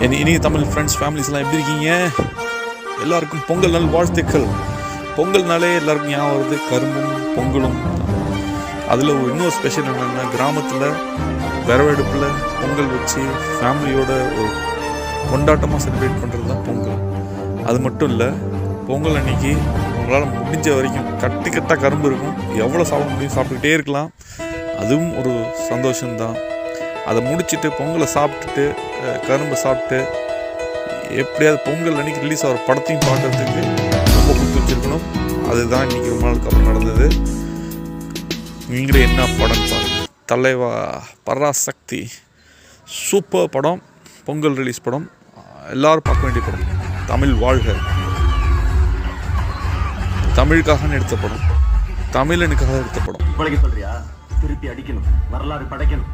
இனிய தமிழ் ஃப்ரெண்ட்ஸ் ஃபேமிலிஸ்லாம் எப்படி இருக்கீங்க? எல்லாருக்கும் பொங்கல் நாள் வாழ்த்துக்கள். பொங்கல்னாலே எல்லாருக்கும் ஞாபகம் வருது கரும்பும் பொங்கலும். அதில் இன்னொரு ஸ்பெஷல் என்னென்னா, கிராமத்தில் விறவெடுப்பில் பொங்கல் வச்சு ஃபேமிலியோட ஒரு கொண்டாட்டமாக செலிப்ரேட் பண்ணுறது தான் பொங்கல். அது மட்டும் இல்லை, பொங்கல் அன்றைக்கி உங்களால் முடிஞ்ச வரைக்கும் கட்டாக கரும்பு இருக்கும், எவ்வளோ சாப்பிட முடியும் சாப்பிட்டுக்கிட்டே இருக்கலாம். அதுவும் ஒரு சந்தோஷம்தான். அதை முடிச்சுட்டு பொங்கலை சாப்பிட்டுட்டு கரும்பை சாப்பிட்டு எப்படியாவது பொங்கல் அன்றைக்கி ரிலீஸ் ஆகிற படத்தையும் பார்க்குறதுக்கு ரொம்ப கொடுத்து வச்சுருக்கணும். அதுதான் இன்றைக்கி ரொம்ப நாளுக்கு அப்புறம் நடந்தது. நீங்களே என்ன படம்னு பாருங்கள். தலைவா பராசக்தி சூப்பர் படம், பொங்கல் ரிலீஸ் படம், எல்லோரும் பார்க்க வேண்டிய படம். தமிழ் வாழ்க, தமிழுக்காக எடுத்த படம், தமிழனுக்காக எடுத்த படம். சொல்றியா? திருப்பி அடிக்கணும், வரலாறு படைக்கணும்.